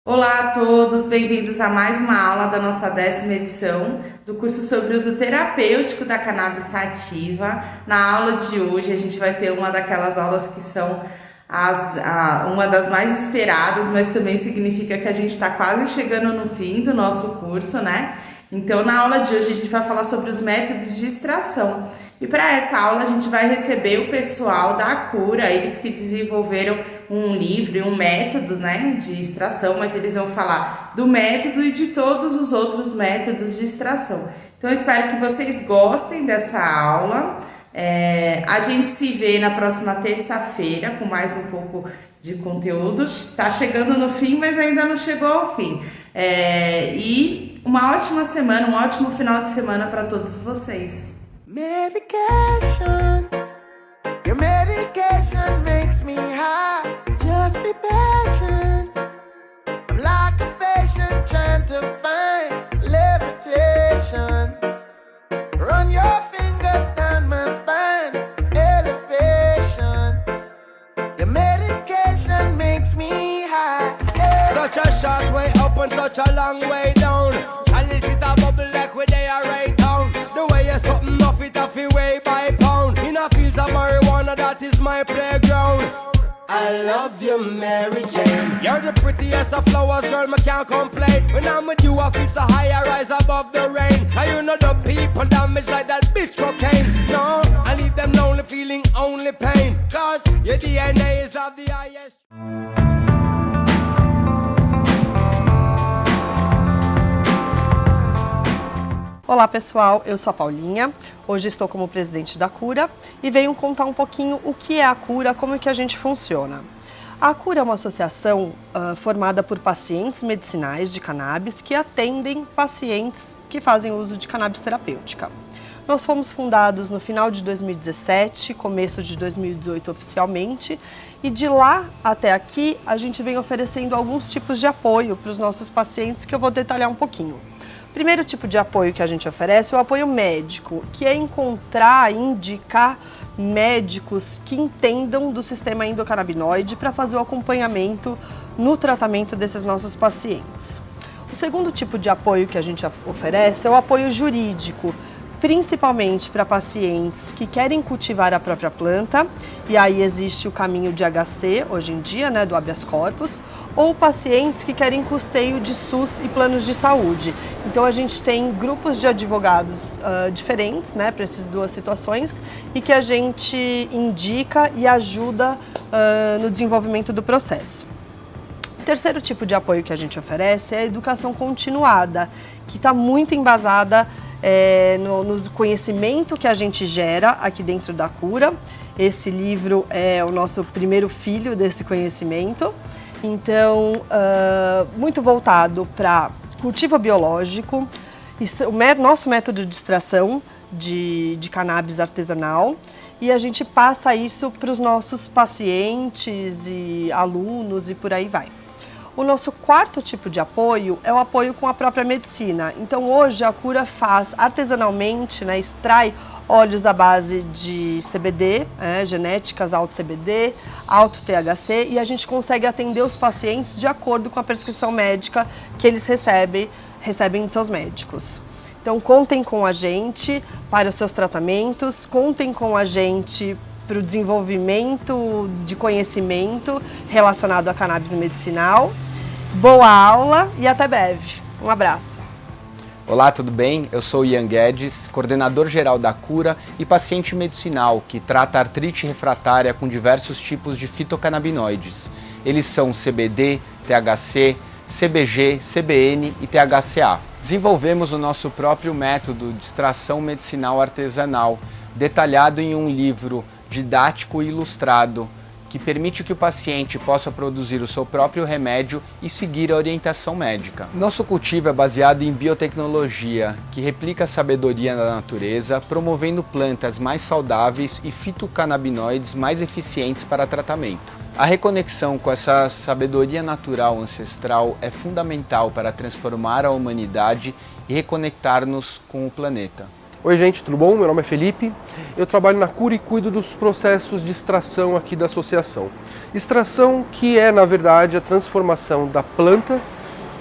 Olá a todos, bem-vindos a mais uma aula da nossa 10ª edição do curso sobre uso terapêutico da cannabis sativa. Na aula de hoje a gente vai ter uma daquelas aulas que são uma das mais esperadas, mas também significa que a gente está quase chegando no fim do nosso curso, né? Então, na aula de hoje a gente vai falar sobre os métodos de extração. E para essa aula a gente vai receber o pessoal da Cura, eles que desenvolveram um livro e um método, né, de extração, mas eles vão falar do método e de todos os outros métodos de extração. Então, eu espero que vocês gostem dessa aula. A gente se vê na próxima terça-feira com mais um pouco de conteúdo. Está chegando no fim, mas ainda não chegou ao fim. E uma ótima semana, um ótimo final de semana para todos vocês. Medication, your medication makes me high. Just be patient. I'm like a patient trying to find levitation. Run your fingers down my spine, elevation. Your medication makes me high. Such a short way up and such a long way down. And this is a bubble like where they are right down. The way you're something off it off your way by pound. In a fields of marijuana, that is my playground. I love you, Mary Jane. You're the prettiest of flowers, girl, me can't complain. When I'm with you, I feel so high, I rise above the rain. And you know the people damage like that bitch cocaine. No, I leave them lonely, feeling only pain. Cause your DNA is of the highest. Olá pessoal, eu sou a Paulinha, hoje estou como presidente da Cura e venho contar um pouquinho o que é a Cura, como é que a gente funciona. A Cura é uma associação formada por pacientes medicinais de cannabis que atendem pacientes que fazem uso de cannabis terapêutica. Nós fomos fundados no final de 2017, começo de 2018 oficialmente, e de lá até aqui a gente vem oferecendo alguns tipos de apoio para os nossos pacientes que eu vou detalhar um pouquinho. O primeiro tipo de apoio que a gente oferece é o apoio médico, que é encontrar e indicar médicos que entendam do sistema endocannabinoide para fazer o acompanhamento no tratamento desses nossos pacientes. O segundo tipo de apoio que a gente oferece é o apoio jurídico, principalmente para pacientes que querem cultivar a própria planta, e aí existe o caminho de HC, hoje em dia, né, do habeas corpus, ou pacientes que querem custeio de SUS e planos de saúde. Então a gente tem grupos de advogados diferentes, né, para essas duas situações e que a gente indica e ajuda no desenvolvimento do processo. O terceiro tipo de apoio que a gente oferece é a educação continuada, que está muito embasada no conhecimento que a gente gera aqui dentro da Cura. Esse livro é o nosso primeiro filho desse conhecimento. Então, muito voltado para cultivo biológico, nosso método de extração de cannabis artesanal, e a gente passa isso para os nossos pacientes e alunos e por aí vai. O nosso quarto tipo de apoio é o apoio com a própria medicina. Então hoje a Cura faz artesanalmente, né, extrai óleos à base de CBD, genéticas alto CBD, alto THC, e a gente consegue atender os pacientes de acordo com a prescrição médica que eles recebem de seus médicos. Então contem com a gente para os seus tratamentos, contem com a gente para o desenvolvimento de conhecimento relacionado à cannabis medicinal. Boa aula e até breve. Um abraço. Olá, tudo bem? Eu sou Ian Guedes, coordenador geral da Cura e paciente medicinal que trata artrite refratária com diversos tipos de fitocannabinoides. Eles são CBD, THC, CBG, CBN e THCA. Desenvolvemos o nosso próprio método de extração medicinal artesanal, detalhado em um livro didático e ilustrado, que permite que o paciente possa produzir o seu próprio remédio e seguir a orientação médica. Nosso cultivo é baseado em biotecnologia, que replica a sabedoria da natureza, promovendo plantas mais saudáveis e fitocannabinoides mais eficientes para tratamento. A reconexão com essa sabedoria natural ancestral é fundamental para transformar a humanidade e reconectar-nos com o planeta. Oi gente, tudo bom? Meu nome é Felipe, eu trabalho na Cura e cuido dos processos de extração aqui da associação. Extração que é, na verdade, a transformação da planta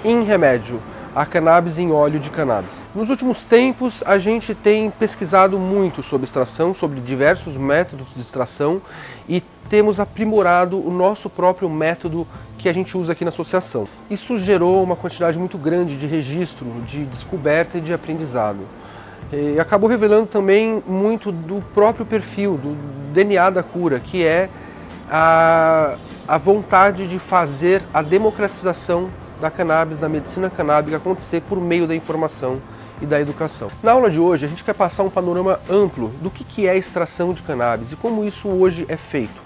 em remédio, a cannabis em óleo de cannabis. Nos últimos tempos, a gente tem pesquisado muito sobre extração, sobre diversos métodos de extração e temos aprimorado o nosso próprio método que a gente usa aqui na associação. Isso gerou uma quantidade muito grande de registro, de descoberta e de aprendizado. E acabou revelando também muito do próprio perfil, do DNA da cura, que é a vontade de fazer a democratização da cannabis, da medicina canábica acontecer por meio da informação e da educação. Na aula de hoje a gente quer passar um panorama amplo do que é a extração de cannabis e como isso hoje é feito,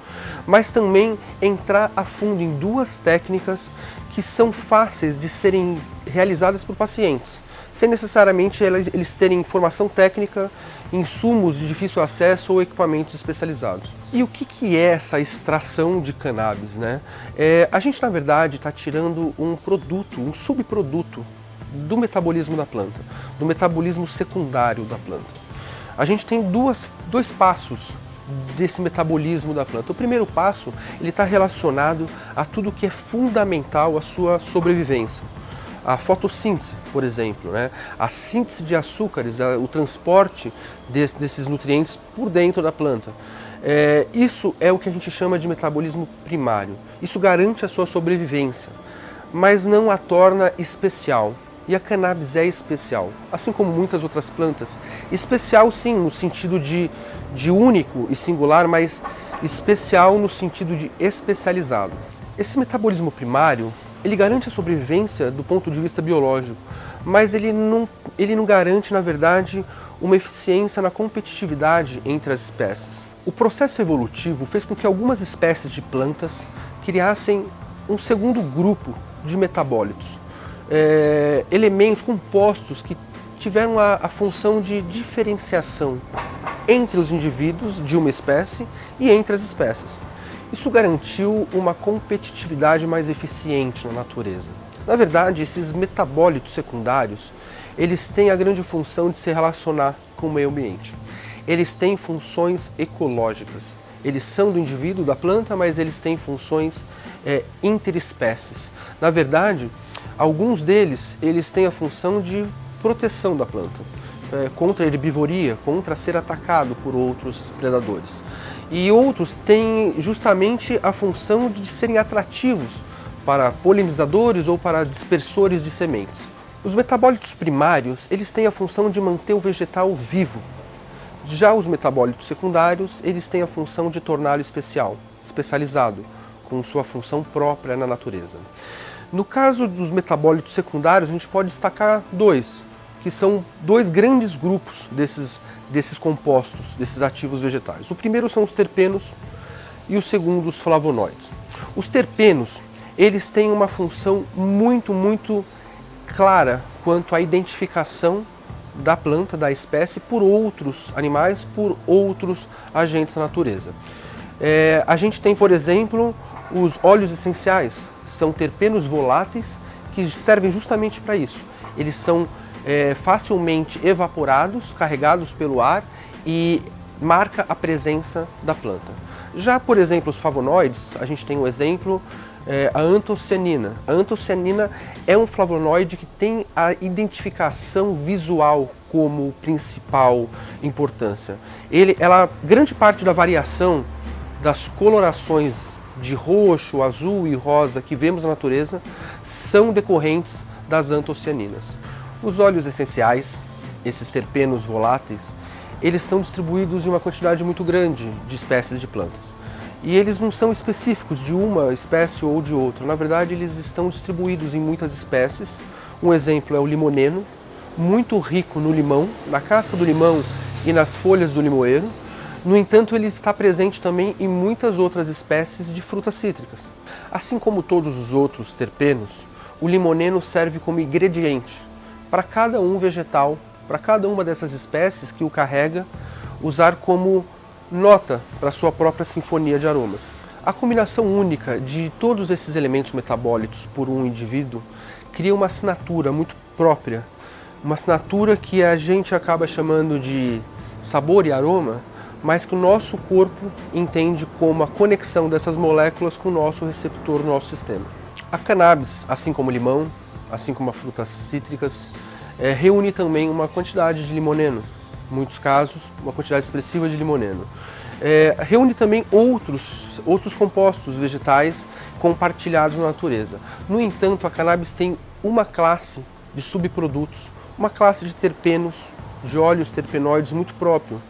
mas também entrar a fundo em duas técnicas que são fáceis de serem realizadas por pacientes, sem necessariamente eles terem formação técnica, insumos de difícil acesso ou equipamentos especializados. E o que é essa extração de cannabis, né? A gente, na verdade, está tirando um produto, um subproduto do metabolismo da planta, do metabolismo secundário da planta. A gente tem dois passos desse metabolismo da planta. O primeiro passo, ele está relacionado a tudo que é fundamental à sua sobrevivência. A fotossíntese, por exemplo, né? A síntese de açúcares, o transporte desses nutrientes por dentro da planta. Isso é o que a gente chama de metabolismo primário. Isso garante a sua sobrevivência, mas não a torna especial. E a cannabis é especial, assim como muitas outras plantas. Especial sim, no sentido de único e singular, mas especial no sentido de especializado. Esse metabolismo primário, ele garante a sobrevivência do ponto de vista biológico, mas ele não garante, na verdade, uma eficiência na competitividade entre as espécies. O processo evolutivo fez com que algumas espécies de plantas criassem um segundo grupo de metabólitos, elementos compostos que tiveram a função de diferenciação entre os indivíduos de uma espécie e entre as espécies. Isso garantiu uma competitividade mais eficiente na natureza. Na verdade, esses metabólitos secundários, eles têm a grande função de se relacionar com o meio ambiente. Eles têm funções ecológicas. Eles são do indivíduo, da planta, mas eles têm funções interespécies. Na verdade, alguns deles, eles têm a função de proteção da planta, contra a herbivoria, contra ser atacado por outros predadores. E outros têm justamente a função de serem atrativos para polinizadores ou para dispersores de sementes. Os metabólitos primários, eles têm a função de manter o vegetal vivo. Já os metabólitos secundários, eles têm a função de torná-lo especializado, com sua função própria na natureza. No caso dos metabólitos secundários, a gente pode destacar dois, que são dois grandes grupos desses compostos, desses ativos vegetais. O primeiro são os terpenos e o segundo os flavonoides. Os terpenos, eles têm uma função muito clara quanto à identificação da planta, da espécie, por outros animais, por outros agentes da natureza. A gente tem, por exemplo, os óleos essenciais, são terpenos voláteis que servem justamente para isso. Eles são facilmente evaporados, carregados pelo ar e marca a presença da planta. Já, por exemplo, os flavonoides, a gente tem um exemplo, a antocianina. A antocianina é um flavonoide que tem a identificação visual como principal importância. Grande parte da variação das colorações de roxo, azul e rosa que vemos na natureza são decorrentes das antocianinas. Os óleos essenciais, esses terpenos voláteis, eles estão distribuídos em uma quantidade muito grande de espécies de plantas. E eles não são específicos de uma espécie ou de outra. Na verdade, eles estão distribuídos em muitas espécies. Um exemplo é o limoneno, muito rico no limão, na casca do limão e nas folhas do limoeiro. No entanto, ele está presente também em muitas outras espécies de frutas cítricas. Assim como todos os outros terpenos, o limoneno serve como ingrediente para cada um vegetal, para cada uma dessas espécies que o carrega, usar como nota para sua própria sinfonia de aromas. A combinação única de todos esses elementos metabólitos por um indivíduo cria uma assinatura muito própria, uma assinatura que a gente acaba chamando de sabor e aroma, mas que o nosso corpo entende como a conexão dessas moléculas com o nosso receptor, no nosso sistema. A cannabis, assim como o limão, assim como as frutas cítricas, reúne também uma quantidade de limoneno, em muitos casos, uma quantidade expressiva de limoneno. Reúne também outros compostos vegetais compartilhados na natureza. No entanto, a cannabis tem uma classe de subprodutos, uma classe de terpenos, de óleos terpenoides muito próprio,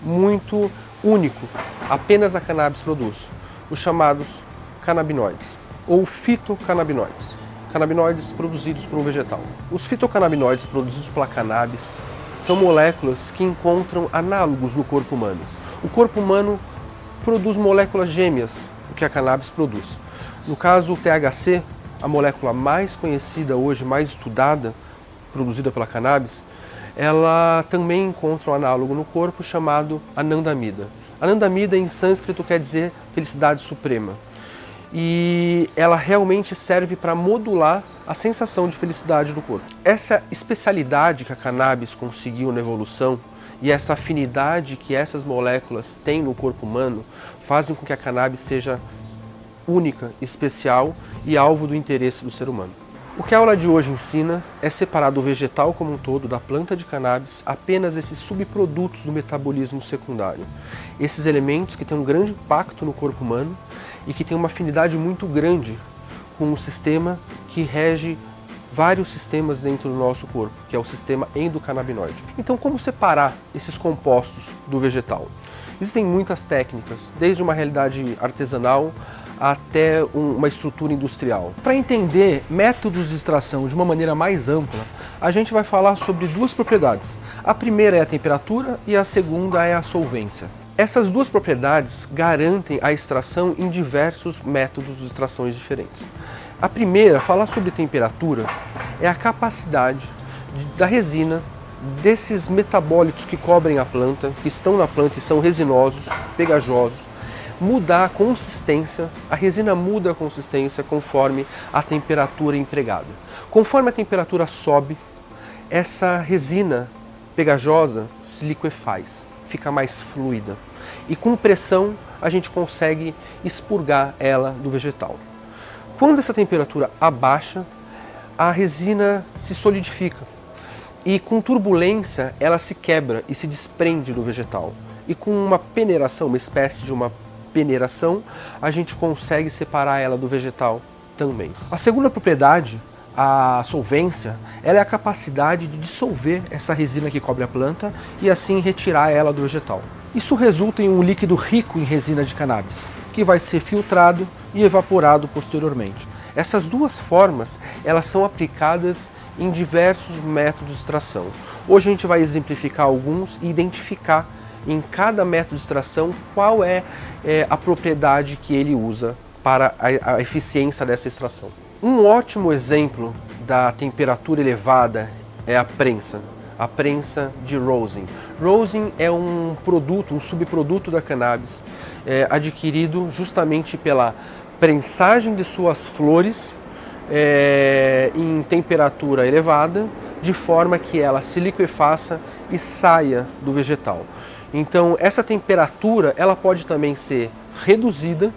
muito único, apenas a cannabis produz, os chamados canabinoides ou fitocannabinoides, canabinoides produzidos por um vegetal. Os fitocannabinoides produzidos pela cannabis são moléculas que encontram análogos no corpo humano. O corpo humano produz moléculas gêmeas, o que a cannabis produz. No caso, o THC, a molécula mais conhecida hoje, mais estudada, produzida pela cannabis, ela também encontra um análogo no corpo chamado anandamida. Anandamida em sânscrito quer dizer felicidade suprema. E ela realmente serve para modular a sensação de felicidade do corpo. Essa especialidade que a cannabis conseguiu na evolução e essa afinidade que essas moléculas têm no corpo humano fazem com que a cannabis seja única, especial e alvo do interesse do ser humano. O que a aula de hoje ensina é separar do vegetal como um todo, da planta de cannabis, apenas esses subprodutos do metabolismo secundário. Esses elementos que têm um grande impacto no corpo humano e que têm uma afinidade muito grande com um sistema que rege vários sistemas dentro do nosso corpo, que é o sistema endocannabinoide. Então, como separar esses compostos do vegetal? Existem muitas técnicas, desde uma realidade artesanal até uma estrutura industrial. Para entender métodos de extração de uma maneira mais ampla, a gente vai falar sobre duas propriedades. A primeira é a temperatura e a segunda é a solvência. Essas duas propriedades garantem a extração em diversos métodos de extrações diferentes. A primeira, falar sobre temperatura, é a capacidade da resina, desses metabólitos que cobrem a planta, que estão na planta e são resinosos, pegajosos, mudar a consistência, a resina muda a consistência conforme a temperatura empregada. Conforme a temperatura sobe, essa resina pegajosa se liquefaz, fica mais fluida. E com pressão a gente consegue expurgar ela do vegetal. Quando essa temperatura abaixa, a resina se solidifica e com turbulência ela se quebra e se desprende do vegetal. E com uma peneiração, uma espécie de uma peneiração, a gente consegue separar ela do vegetal também. A segunda propriedade, a solvência, ela é a capacidade de dissolver essa resina que cobre a planta e assim retirar ela do vegetal. Isso resulta em um líquido rico em resina de cannabis, que vai ser filtrado e evaporado posteriormente. Essas duas formas, elas são aplicadas em diversos métodos de extração. Hoje a gente vai exemplificar alguns e identificar em cada método de extração qual é a propriedade que ele usa para a eficiência dessa extração. Um ótimo exemplo da temperatura elevada é a prensa de rosin. Rosin é um produto, um subproduto da cannabis, adquirido justamente pela prensagem de suas flores em temperatura elevada, de forma que ela se liquefaça e saia do vegetal. Então, essa temperatura ela pode também ser reduzida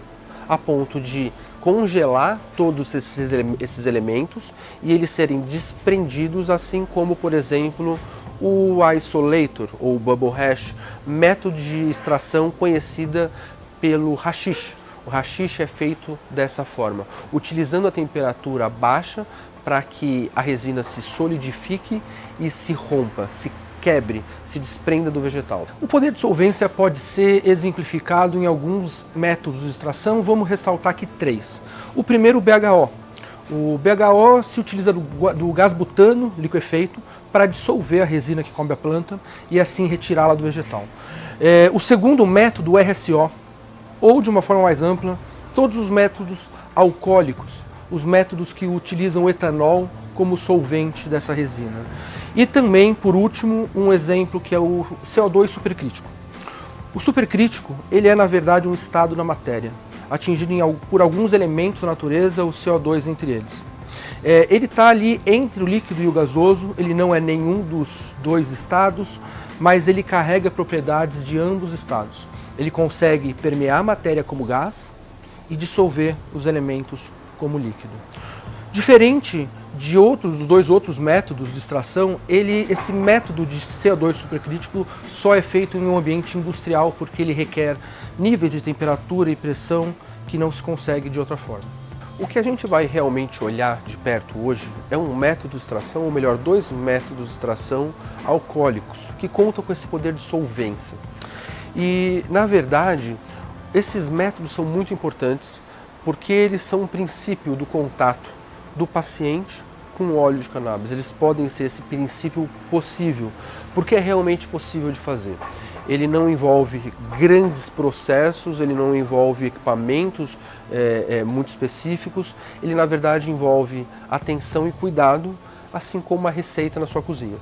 a ponto de congelar todos esses elementos e eles serem desprendidos, assim como, por exemplo, o isolator ou bubble hash, método de extração conhecida pelo haxixe. O haxixe é feito dessa forma, utilizando a temperatura baixa para que a resina se solidifique e se rompa, se quebre, se desprenda do vegetal. O poder de solvência pode ser exemplificado em alguns métodos de extração, vamos ressaltar aqui 3. O primeiro, o BHO. O BHO se utiliza do gás butano liquefeito para dissolver a resina que cobre a planta e assim retirá-la do vegetal. O segundo método, o RSO, ou de uma forma mais ampla, todos os métodos alcoólicos, os métodos que utilizam o etanol como solvente dessa resina. E também, por último, um exemplo que é o CO2 supercrítico. O supercrítico, ele é na verdade um estado da matéria, atingido por alguns elementos da natureza, o CO2 entre eles. Ele está ali entre o líquido e o gasoso, ele não é nenhum dos dois estados, mas ele carrega propriedades de ambos estados. Ele consegue permear a matéria como gás e dissolver os elementos como líquido. Diferente de os dois outros métodos de extração, esse método de CO2 supercrítico só é feito em um ambiente industrial porque ele requer níveis de temperatura e pressão que não se consegue de outra forma. O que a gente vai realmente olhar de perto hoje é um método de extração, ou melhor, dois métodos de extração alcoólicos, que contam com esse poder de solvência. E, na verdade, esses métodos são muito importantes porque eles são um princípio do contato do paciente com o óleo de cannabis. Eles podem ser esse princípio possível, porque é realmente possível de fazer. Ele não envolve grandes processos, ele não envolve equipamentos muito específicos, ele na verdade envolve atenção e cuidado, assim como uma receita na sua cozinha.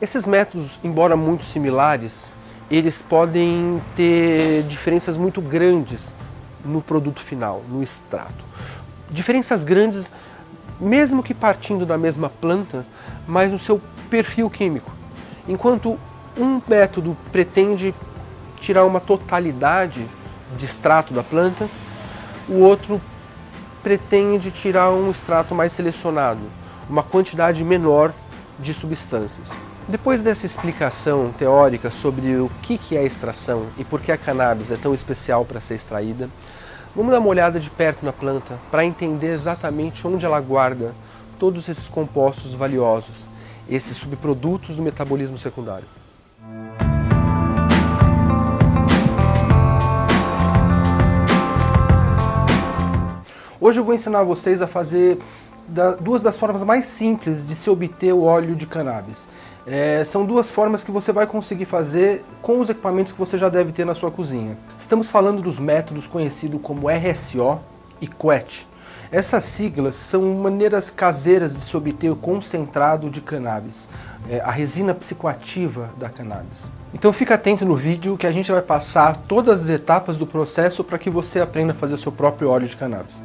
Esses métodos, embora muito similares, eles podem ter diferenças muito grandes no produto final, no extrato. Diferenças grandes, mesmo que partindo da mesma planta, mas no seu perfil químico. Enquanto um método pretende tirar uma totalidade de extrato da planta, o outro pretende tirar um extrato mais selecionado, uma quantidade menor de substâncias. Depois dessa explicação teórica sobre o que é a extração e por que a cannabis é tão especial para ser extraída, vamos dar uma olhada de perto na planta para entender exatamente onde ela guarda todos esses compostos valiosos, esses subprodutos do metabolismo secundário. Hoje eu vou ensinar vocês a fazer duas das formas mais simples de se obter o óleo de cannabis. São duas formas que você vai conseguir fazer com os equipamentos que você já deve ter na sua cozinha. Estamos falando dos métodos conhecidos como RSO e QUET. Essas siglas são maneiras caseiras de se obter o concentrado de cannabis, a resina psicoativa da cannabis. Então fica atento no vídeo que a gente vai passar todas as etapas do processo para que você aprenda a fazer o seu próprio óleo de cannabis.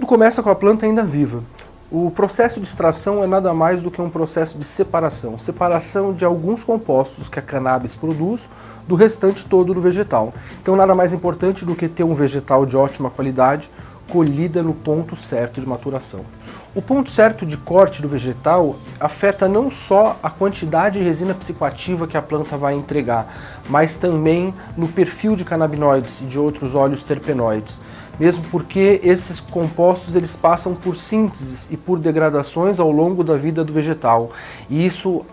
Começa com a planta ainda viva. O processo de extração é nada mais do que um processo de separação de alguns compostos que a cannabis produz do restante todo do vegetal. Então nada mais importante do que ter um vegetal de ótima qualidade colhida no ponto certo de maturação. O ponto certo de corte do vegetal afeta não só a quantidade de resina psicoativa que a planta vai entregar, mas também no perfil de canabinoides e de outros óleos terpenoides. Mesmo porque esses compostos eles passam por sínteses e por degradações ao longo da vida do vegetal. E isso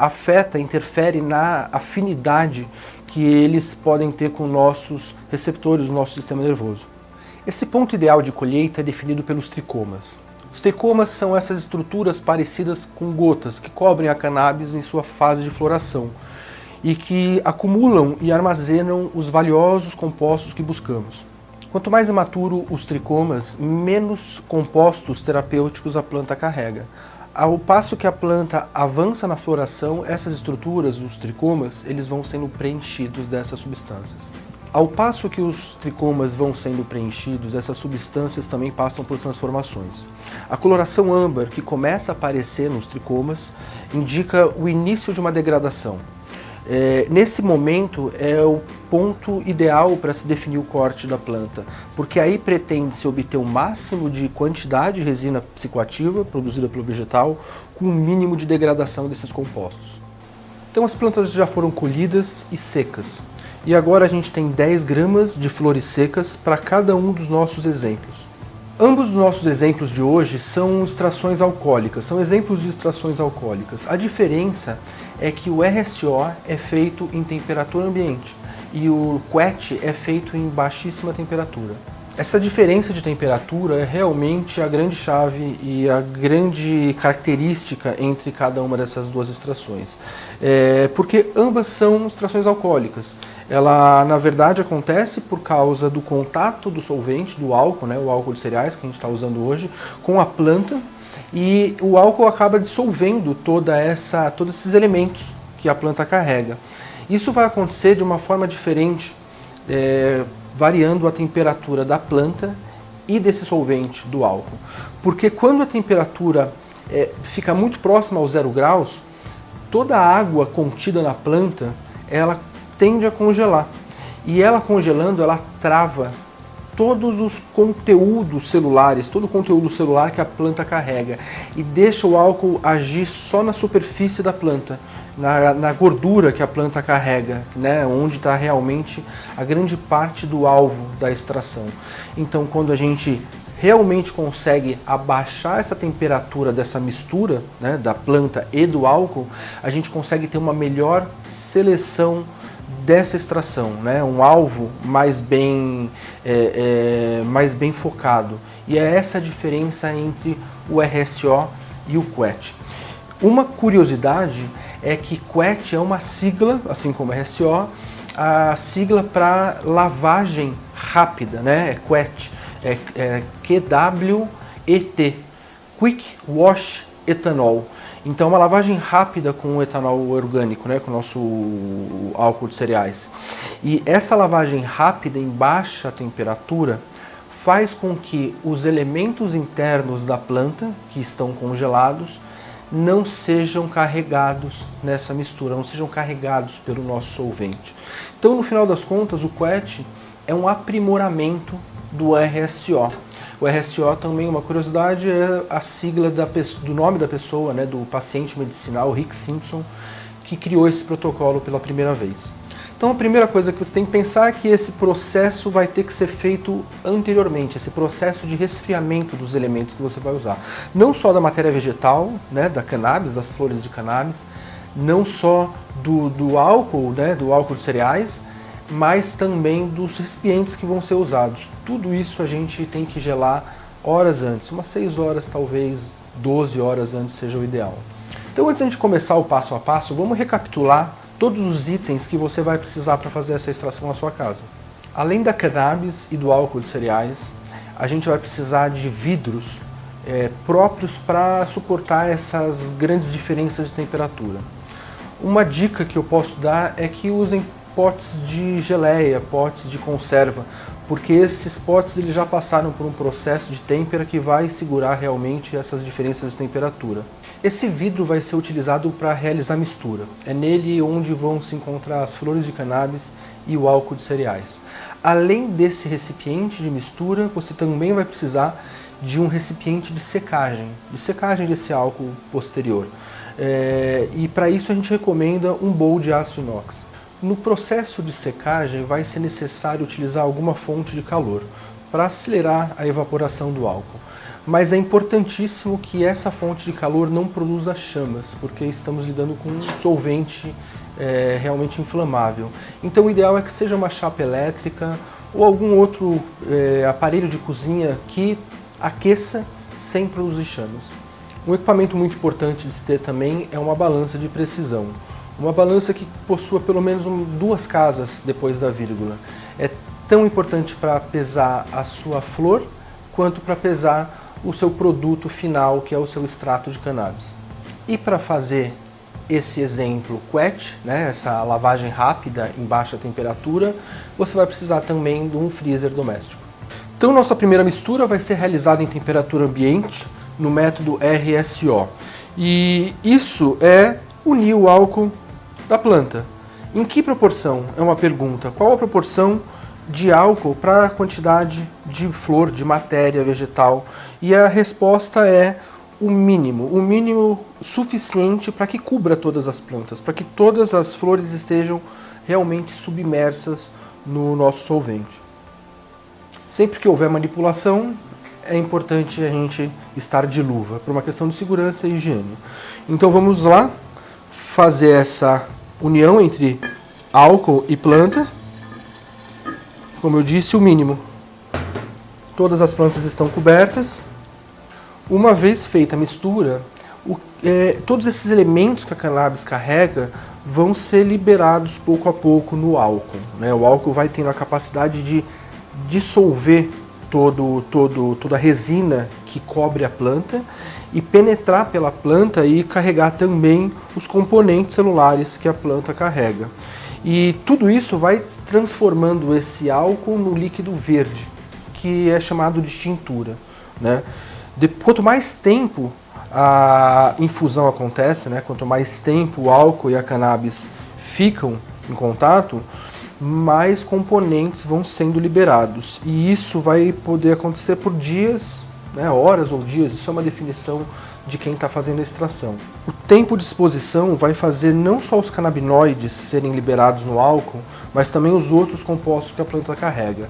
interfere na afinidade que eles podem ter com nossos receptores do nosso sistema nervoso. Esse ponto ideal de colheita é definido pelos tricomas. Os tricomas são essas estruturas parecidas com gotas que cobrem a cannabis em sua fase de floração e que acumulam e armazenam os valiosos compostos que buscamos. Quanto mais imaturo os tricomas, menos compostos terapêuticos a planta carrega. Ao passo que a planta avança na floração, essas estruturas, os tricomas, eles vão sendo preenchidos dessas substâncias. Ao passo que os tricomas vão sendo preenchidos, essas substâncias também passam por transformações. A coloração âmbar que começa a aparecer nos tricomas indica o início de uma degradação. Nesse momento é o ponto ideal para se definir o corte da planta, porque aí pretende-se obter o máximo de quantidade de resina psicoativa produzida pelo vegetal com o mínimo de degradação desses compostos. Então as plantas já foram colhidas e secas. E agora a gente tem 10 gramas de flores secas para cada um dos nossos exemplos. Ambos os nossos exemplos de hoje são extrações alcoólicas, são exemplos de extrações alcoólicas. A diferença é que o RSO é feito em temperatura ambiente e o QET é feito em baixíssima temperatura. Essa diferença de temperatura é realmente a grande chave e a grande característica entre cada uma dessas duas extrações. Porque ambas são extrações alcoólicas. Ela, na verdade, acontece por causa do contato do solvente, do álcool, né, o álcool de cereais que a gente está usando hoje, com a planta, e o álcool acaba dissolvendo todos esses elementos que a planta carrega. Isso vai acontecer de uma forma diferente, variando a temperatura da planta e desse solvente, do álcool. Porque quando a temperatura fica muito próxima aos 0 graus, toda a água contida na planta, ela tende a congelar. E ela congelando, ela trava todos os conteúdos celulares, todo o conteúdo celular que a planta carrega, e deixa o álcool agir só na superfície da planta, na gordura que a planta carrega, né, onde está realmente a grande parte do alvo da extração. Então, quando a gente realmente consegue abaixar essa temperatura dessa mistura, né, da planta e do álcool, a gente consegue ter uma melhor seleção dessa extração, né? Um alvo mais bem focado. E é essa a diferença entre o RSO e o QET. Uma curiosidade é que QET é uma sigla, assim como RSO, a sigla para lavagem rápida, né? É QET, QWET, Quick Wash Ethanol. Então, uma lavagem rápida com o etanol orgânico, né, com o nosso álcool de cereais. E essa lavagem rápida em baixa temperatura faz com que os elementos internos da planta, que estão congelados, não sejam carregados nessa mistura, não sejam carregados pelo nosso solvente. Então, no final das contas, o QET é um aprimoramento do RSO. O RSO também, uma curiosidade, é a sigla do nome da pessoa, né, do paciente medicinal Rick Simpson, que criou esse protocolo pela primeira vez. Então a primeira coisa que você tem que pensar é que esse processo vai ter que ser feito anteriormente, esse processo de resfriamento dos elementos que você vai usar. Não só da matéria vegetal, né, da cannabis, das flores de cannabis, não só do álcool, né, do álcool de cereais, mas também dos recipientes que vão ser usados. Tudo isso a gente tem que gelar horas antes, umas 6 horas, talvez 12 horas antes seja o ideal. Então, antes de a gente começar o passo a passo, vamos recapitular todos os itens que você vai precisar para fazer essa extração na sua casa. Além da cannabis e do álcool de cereais, a gente vai precisar de vidros próprios para suportar essas grandes diferenças de temperatura. Uma dica que eu posso dar é que usem potes de geleia, potes de conserva, porque esses potes eles já passaram por um processo de têmpera que vai segurar realmente essas diferenças de temperatura. Esse vidro vai ser utilizado para realizar mistura. É nele onde vão se encontrar as flores de cannabis e o álcool de cereais. Além desse recipiente de mistura, você também vai precisar de um recipiente de secagem desse álcool posterior. E para isso a gente recomenda um bowl de aço inox. No processo de secagem vai ser necessário utilizar alguma fonte de calor para acelerar a evaporação do álcool. Mas é importantíssimo que essa fonte de calor não produza chamas, porque estamos lidando com um solvente realmente inflamável. Então o ideal é que seja uma chapa elétrica ou algum outro aparelho de cozinha que aqueça sem produzir chamas. Um equipamento muito importante de se ter também é uma balança de precisão. Uma balança que possua pelo menos 2 casas depois da vírgula. É tão importante para pesar a sua flor, quanto para pesar o seu produto final, que é o seu extrato de cannabis. E para fazer esse exemplo QET, né, essa lavagem rápida em baixa temperatura, você vai precisar também de um freezer doméstico. Então nossa primeira mistura vai ser realizada em temperatura ambiente, no método RSO. E isso é unir o álcool da planta. Em que proporção? É uma pergunta. Qual a proporção de álcool para a quantidade de flor, de matéria vegetal? E a resposta é o mínimo suficiente para que cubra todas as plantas, para que todas as flores estejam realmente submersas no nosso solvente. Sempre que houver manipulação, é importante a gente estar de luva, por uma questão de segurança e higiene. Então vamos lá fazer essa união entre álcool e planta. Como eu disse, o mínimo. Todas as plantas estão cobertas. Uma vez feita a mistura, todos esses elementos que a cannabis carrega vão ser liberados pouco a pouco no álcool, né? O álcool vai tendo a capacidade de dissolver toda a resina que cobre a planta e penetrar pela planta e carregar também os componentes celulares que a planta carrega. E tudo isso vai transformando esse álcool no líquido verde, que é chamado de tintura, né? Quanto mais tempo a infusão acontece, né? Quanto mais tempo o álcool e a cannabis ficam em contato, mais componentes vão sendo liberados. E isso vai poder acontecer por dias, né? Horas ou dias, isso é uma definição de quem está fazendo a extração. O tempo de exposição vai fazer não só os canabinoides serem liberados no álcool, mas também os outros compostos que a planta carrega.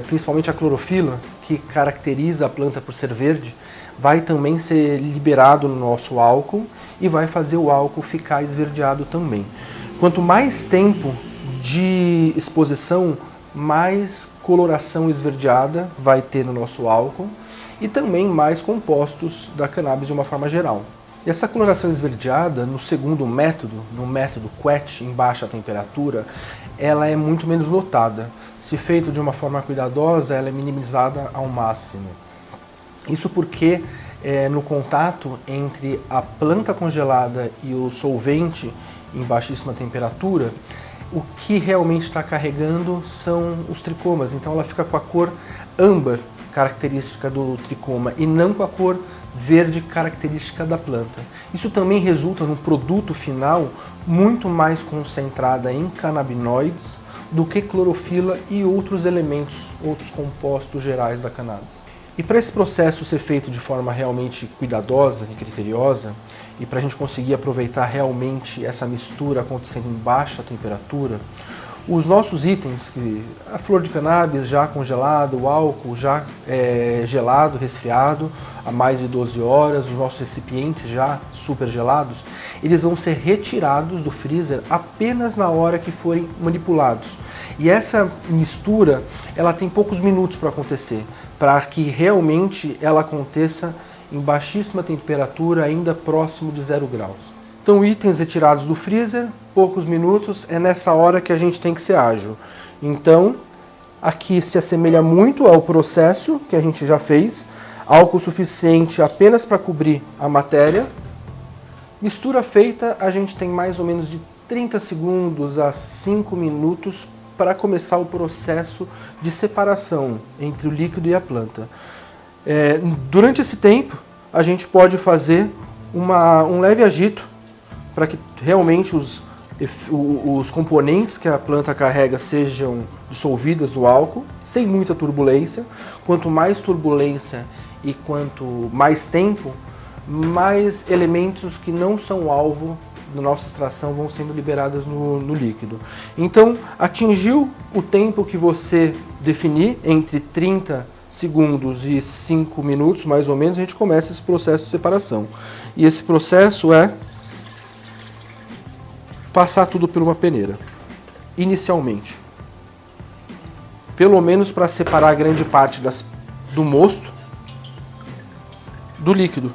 Principalmente a clorofila, que caracteriza a planta por ser verde, vai também ser liberado no nosso álcool e vai fazer o álcool ficar esverdeado também. Quanto mais tempo de exposição, mais coloração esverdeada vai ter no nosso álcool e também mais compostos da cannabis de uma forma geral. E essa coloração esverdeada, no segundo método, no método QUET, em baixa temperatura, ela é muito menos notada. Se feito de uma forma cuidadosa, ela é minimizada ao máximo. Isso porque no contato entre a planta congelada e o solvente em baixíssima temperatura, o que realmente está carregando são os tricomas. Então ela fica com a cor âmbar, característica do tricoma, e não com a cor verde, característica da planta. Isso também resulta num produto final muito mais concentrada em canabinoides do que clorofila e outros elementos, outros compostos gerais da cannabis. E para esse processo ser feito de forma realmente cuidadosa e criteriosa, e para a gente conseguir aproveitar realmente essa mistura acontecendo em baixa temperatura, os nossos itens, a flor de cannabis já congelado, o álcool já gelado, resfriado, há mais de 12 horas, os nossos recipientes já super gelados, eles vão ser retirados do freezer apenas na hora que forem manipulados. E essa mistura, ela tem poucos minutos para acontecer, para que realmente ela aconteça em baixíssima temperatura, ainda próximo de 0 graus. Então, itens retirados do freezer, poucos minutos, é nessa hora que a gente tem que ser ágil. Então, aqui se assemelha muito ao processo que a gente já fez, álcool suficiente apenas para cobrir a matéria. Mistura feita, a gente tem mais ou menos de 30 segundos a 5 minutos para começar o processo de separação entre o líquido e a planta. Durante esse tempo, a gente pode fazer um leve agito para que realmente os componentes que a planta carrega sejam dissolvidos no álcool, sem muita turbulência. Quanto mais turbulência e quanto mais tempo, mais elementos que não são alvo da nossa extração vão sendo liberados no líquido. Então, atingiu o tempo que você definir, entre 30 segundos e 5 minutos, mais ou menos, a gente começa esse processo de separação. E esse processo é passar tudo por uma peneira, inicialmente. Pelo menos para separar grande parte do mosto do líquido.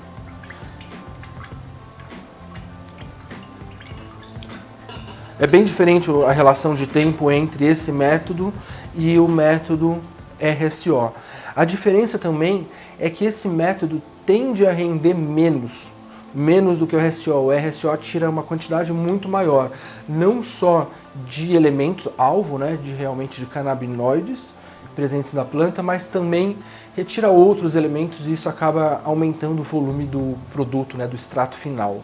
É bem diferente a relação de tempo entre esse método e o método RSO. A diferença também é que esse método tende a render menos do que o RSO. O RSO tira uma quantidade muito maior, não só de elementos alvo, né, realmente de canabinoides presentes na planta, mas também retira outros elementos e isso acaba aumentando o volume do produto, né, do extrato final.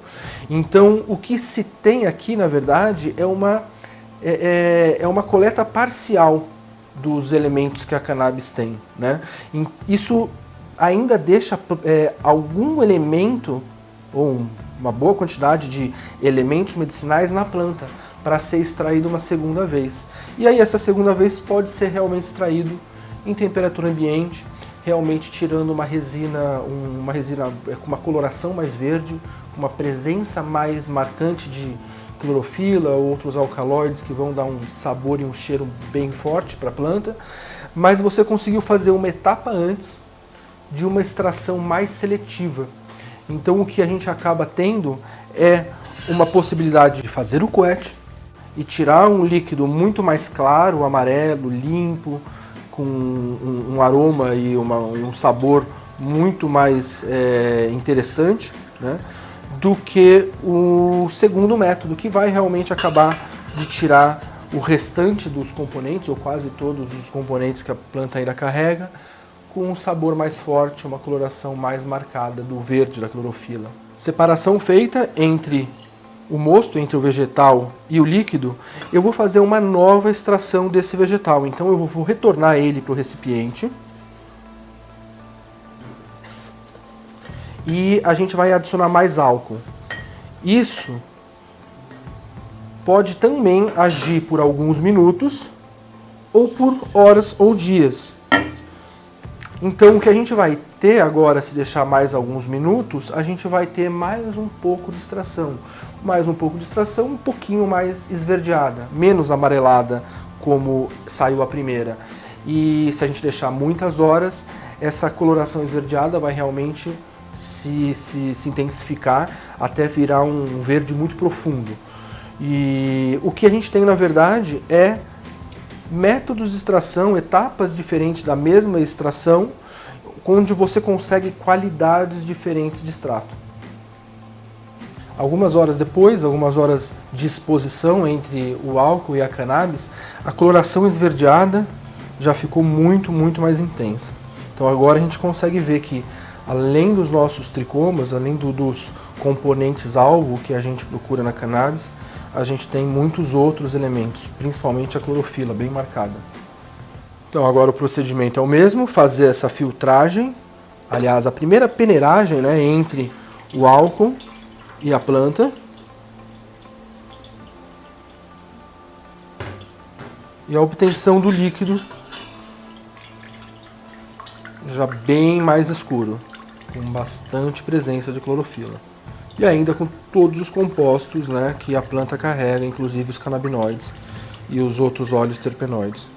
Então, o que se tem aqui, na verdade, é uma coleta parcial dos elementos que a cannabis tem, né? Isso ainda deixa algum elemento ou uma boa quantidade de elementos medicinais na planta para ser extraído uma segunda vez. E aí essa segunda vez pode ser realmente extraído em temperatura ambiente, realmente tirando uma resina com uma coloração mais verde, uma presença mais marcante de clorofila, outros alcaloides que vão dar um sabor e um cheiro bem forte para a planta, mas você conseguiu fazer uma etapa antes de uma extração mais seletiva. Então o que a gente acaba tendo é uma possibilidade de fazer o coete e tirar um líquido muito mais claro, amarelo, limpo, com um aroma e um sabor muito mais interessante, né, do que o segundo método, que vai realmente acabar de tirar o restante dos componentes, ou quase todos os componentes que a planta ainda carrega, com um sabor mais forte, uma coloração mais marcada do verde da clorofila. Separação feita entre o mosto, entre o vegetal e o líquido, eu vou fazer uma nova extração desse vegetal. Então eu vou retornar ele para o recipiente. E a gente vai adicionar mais álcool. Isso pode também agir por alguns minutos, ou por horas ou dias. Então o que a gente vai ter agora, se deixar mais alguns minutos, a gente vai ter mais um pouco de extração. Mais um pouco de extração, um pouquinho mais esverdeada, menos amarelada como saiu a primeira. E se a gente deixar muitas horas, essa coloração esverdeada vai realmente se intensificar até virar um verde muito profundo. E o que a gente tem na verdade é métodos de extração, etapas diferentes da mesma extração, onde você consegue qualidades diferentes de extrato. Algumas horas depois, algumas horas de exposição entre o álcool e a cannabis, a coloração esverdeada já ficou muito mais intensa. Então agora a gente consegue ver que, além dos nossos tricomas, além dos componentes alvo que a gente procura na cannabis, a gente tem muitos outros elementos, principalmente a clorofila, bem marcada. Então agora o procedimento é o mesmo, fazer essa filtragem, aliás, a primeira peneiragem, né, entre o álcool e a planta. E a obtenção do líquido já bem mais escuro, com bastante presença de clorofila. E ainda com todos os compostos, né, que a planta carrega, inclusive os canabinoides e os outros óleos terpenoides.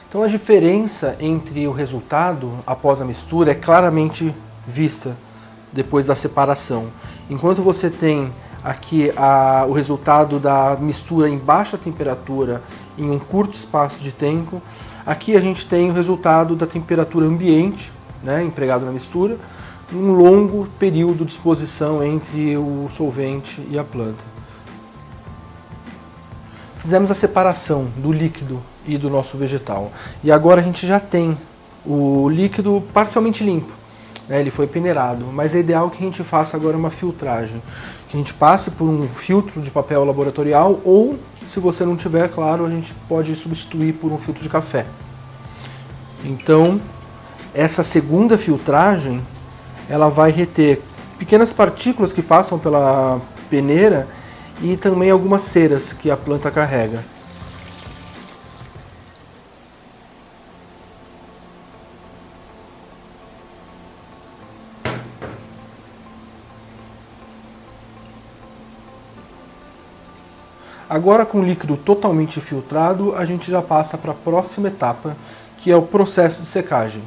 Então a diferença entre o resultado após a mistura é claramente vista depois da separação. Enquanto você tem aqui o resultado da mistura em baixa temperatura em um curto espaço de tempo, aqui a gente tem o resultado da temperatura ambiente, né, empregado na mistura, um longo período de exposição entre o solvente e a planta. Fizemos a separação do líquido e do nosso vegetal. E agora a gente já tem o líquido parcialmente limpo, né? Ele foi peneirado, mas é ideal que a gente faça agora uma filtragem, que a gente passe por um filtro de papel laboratorial ou, se você não tiver, claro, a gente pode substituir por um filtro de café. Então, essa segunda filtragem, ela vai reter pequenas partículas que passam pela peneira e também algumas ceras que a planta carrega. Agora, com o líquido totalmente filtrado, a gente já passa para a próxima etapa, que é o processo de secagem.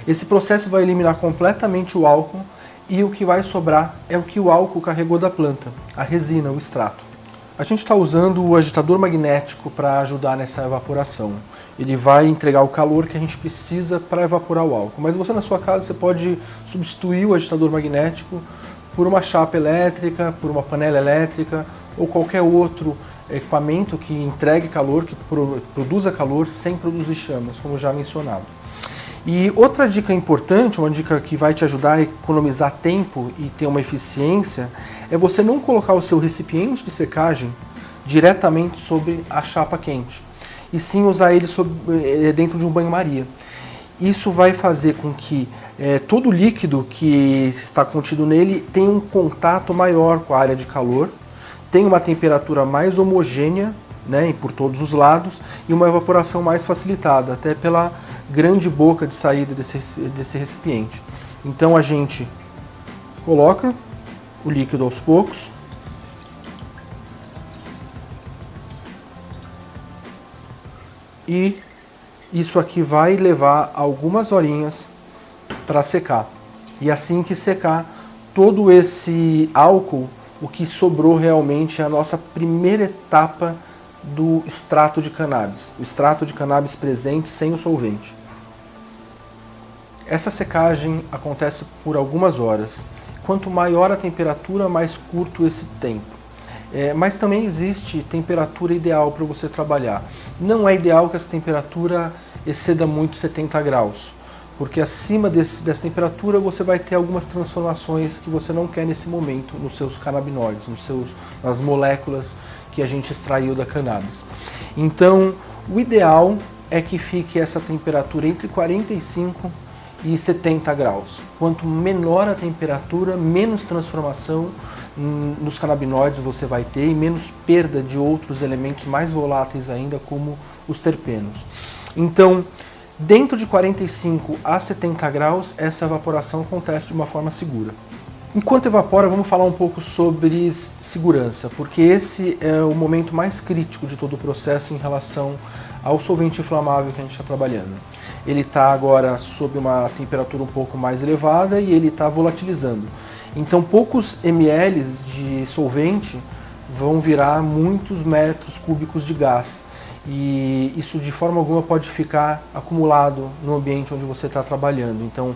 Esse processo vai eliminar completamente o álcool e o que vai sobrar é o que o álcool carregou da planta, a resina, o extrato. A gente está usando o agitador magnético para ajudar nessa evaporação. Ele vai entregar o calor que a gente precisa para evaporar o álcool. Mas você na sua casa você pode substituir o agitador magnético por uma chapa elétrica, por uma panela elétrica ou qualquer outro equipamento que entregue calor, que produza calor sem produzir chamas, como já mencionado. E outra dica importante, uma dica que vai te ajudar a economizar tempo e ter uma eficiência, é você não colocar o seu recipiente de secagem diretamente sobre a chapa quente, e sim usar ele dentro de um banho-maria. Isso vai fazer com que todo o líquido que está contido nele tenha um contato maior com a área de calor, tenha uma temperatura mais homogênea, né, por todos os lados, e uma evaporação mais facilitada, até pela grande boca de saída desse recipiente. Então a gente coloca o líquido aos poucos. E isso aqui vai levar algumas horinhas para secar. E assim que secar, todo esse álcool, o que sobrou realmente é a nossa primeira etapa do extrato de cannabis. O extrato de cannabis presente sem o solvente. Essa secagem acontece por algumas horas. Quanto maior a temperatura, mais curto esse tempo. Mas também existe temperatura ideal para você trabalhar. Não é ideal que essa temperatura exceda muito 70 graus, porque acima dessa temperatura você vai ter algumas transformações que você não quer nesse momento nos seus canabinoides, nas moléculas que a gente extraiu da cannabis. Então, o ideal é que fique essa temperatura entre 45 e 70 graus. Quanto menor a temperatura, menos transformação nos canabinoides você vai ter e menos perda de outros elementos mais voláteis ainda, como os terpenos. Então, dentro de 45 a 70 graus, essa evaporação acontece de uma forma segura. Enquanto evapora, vamos falar um pouco sobre segurança, porque esse é o momento mais crítico de todo o processo em relação ao solvente inflamável que a gente está trabalhando. Ele está agora sob uma temperatura um pouco mais elevada e ele está volatilizando. Então poucos ml de solvente vão virar muitos metros cúbicos de gás. E isso de forma alguma pode ficar acumulado no ambiente onde você está trabalhando. Então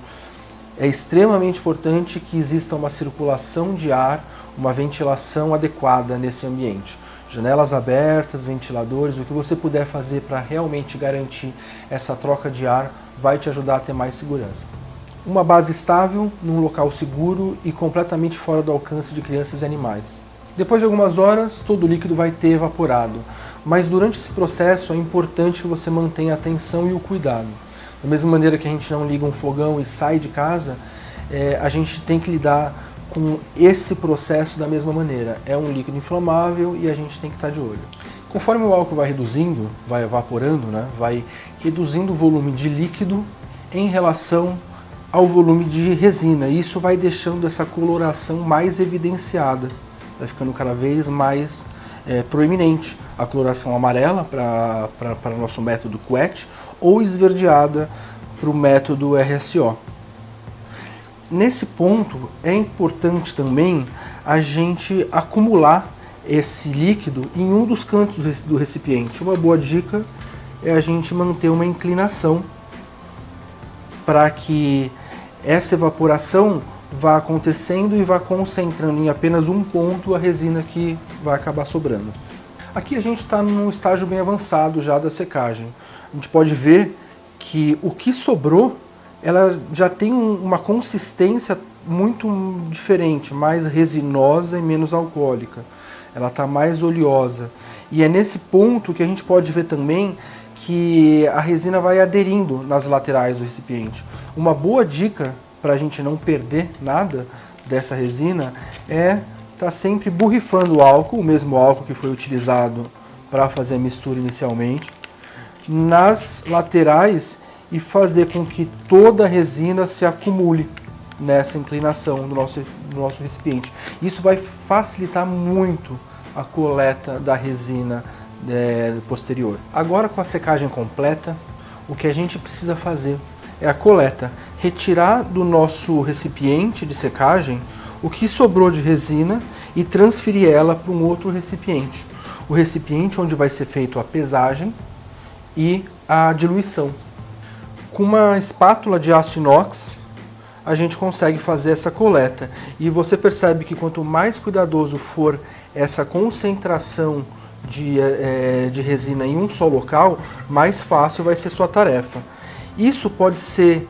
é extremamente importante que exista uma circulação de ar, uma ventilação adequada nesse ambiente. Janelas abertas, ventiladores, o que você puder fazer para realmente garantir essa troca de ar vai te ajudar a ter mais segurança. Uma base estável, num local seguro e completamente fora do alcance de crianças e animais. Depois de algumas horas, todo o líquido vai ter evaporado, mas durante esse processo é importante que você mantenha a atenção e o cuidado. Da mesma maneira que a gente não liga um fogão e sai de casa, a gente tem que lidar com esse processo da mesma maneira. É um líquido inflamável e a gente tem que estar de olho. Conforme o álcool vai reduzindo, vai evaporando, vai reduzindo o volume de líquido em relação ao volume de resina. Isso vai deixando essa coloração mais evidenciada, vai ficando cada vez mais proeminente. A coloração amarela para o nosso método QWET ou esverdeada para o método RSO. Nesse ponto é importante também a gente acumular esse líquido em um dos cantos do recipiente. Uma boa dica é a gente manter uma inclinação para que essa evaporação vá acontecendo e vá concentrando em apenas um ponto a resina que vai acabar sobrando. Aqui a gente está num estágio bem avançado já da secagem. A gente pode ver que o que sobrou, ela já tem uma consistência muito diferente, mais resinosa e menos alcoólica. Ela está mais oleosa. E é nesse ponto que a gente pode ver também que a resina vai aderindo nas laterais do recipiente. Uma boa dica para a gente não perder nada dessa resina é estar sempre borrifando o álcool, o mesmo álcool que foi utilizado para fazer a mistura inicialmente, nas laterais e fazer com que toda a resina se acumule nessa inclinação do nosso recipiente. Isso vai facilitar muito a coleta da resina posterior. Agora, com a secagem completa, o que a gente precisa fazer é a coleta. Retirar do nosso recipiente de secagem o que sobrou de resina e transferir ela para um outro recipiente. O recipiente onde vai ser feita a pesagem e a diluição. Com uma espátula de aço inox, a gente consegue fazer essa coleta. E você percebe que quanto mais cuidadoso for essa concentração de resina em um só local, mais fácil vai ser sua tarefa. Isso pode ser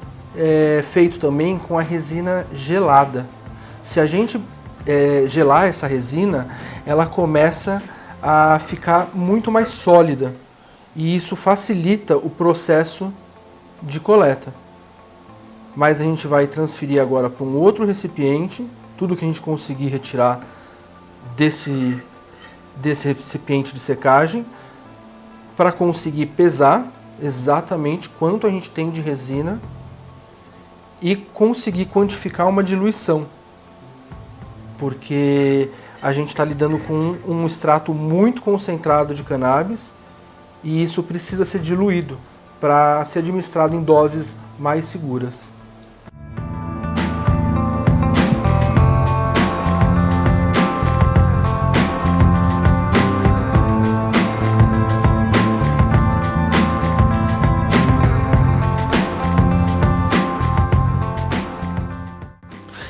feito também com a resina gelada. Se a gente gelar essa resina, ela começa a ficar muito mais sólida. E isso facilita o processo de coleta. Mas a gente vai transferir agora para um outro recipiente, tudo que a gente conseguir retirar desse recipiente de secagem, para conseguir pesar exatamente quanto a gente tem de resina e conseguir quantificar uma diluição, porque a gente está lidando com um extrato muito concentrado de cannabis e isso precisa ser diluído para ser administrado em doses mais seguras.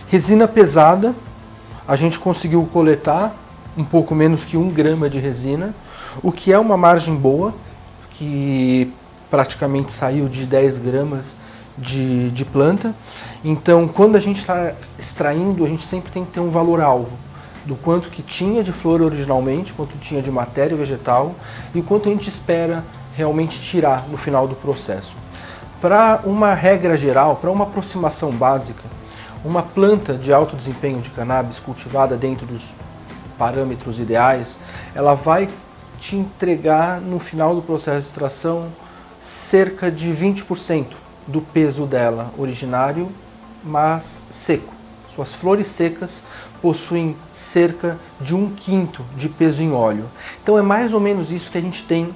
Resina pesada, a gente conseguiu coletar um pouco menos que 1 grama de resina, o que é uma margem boa, que praticamente saiu de 10 gramas de planta. Então, quando a gente está extraindo, a gente sempre tem que ter um valor-alvo do quanto que tinha de flor originalmente, quanto tinha de matéria vegetal e quanto a gente espera realmente tirar no final do processo. Para uma regra geral, para uma aproximação básica, uma planta de alto desempenho de cannabis cultivada dentro dos parâmetros ideais, ela vai te entregar no final do processo de extração cerca de 20% do peso dela originário, mas seco. Suas flores secas possuem cerca de 1/5 de peso em óleo. Então é mais ou menos isso que a gente tem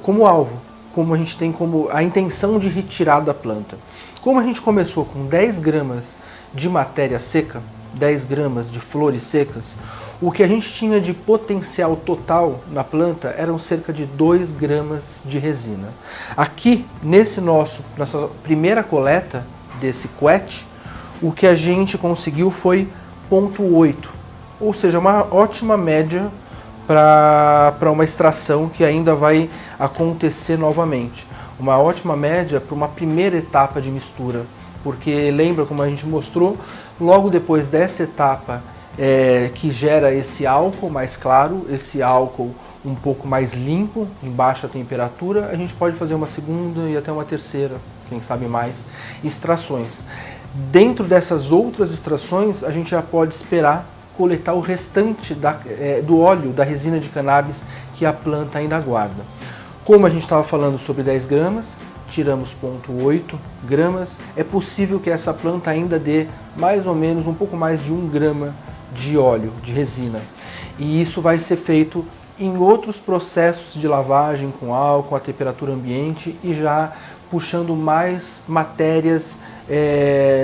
como alvo, como a gente tem como a intenção de retirar da planta. Como a gente começou com 10 gramas de matéria seca, 10 gramas de flores secas, o que a gente tinha de potencial total na planta eram cerca de 2 gramas de resina. Aqui, nessa primeira coleta desse quet, o que a gente conseguiu foi 0,8, ou seja, uma ótima média para uma extração que ainda vai acontecer novamente. Uma ótima média para uma primeira etapa de mistura, porque lembra como a gente mostrou, logo depois dessa etapa que gera esse álcool mais claro, esse álcool um pouco mais limpo, em baixa temperatura, a gente pode fazer uma segunda e até uma terceira, quem sabe mais, extrações. Dentro dessas outras extrações, a gente já pode esperar coletar o restante do óleo, da resina de cannabis que a planta ainda guarda. Como a gente estava falando sobre 10 gramas, tiramos 0,8 gramas, é possível que essa planta ainda dê mais ou menos um pouco mais de 1 grama de óleo, de resina. E isso vai ser feito em outros processos de lavagem com álcool, a temperatura ambiente e já puxando mais matérias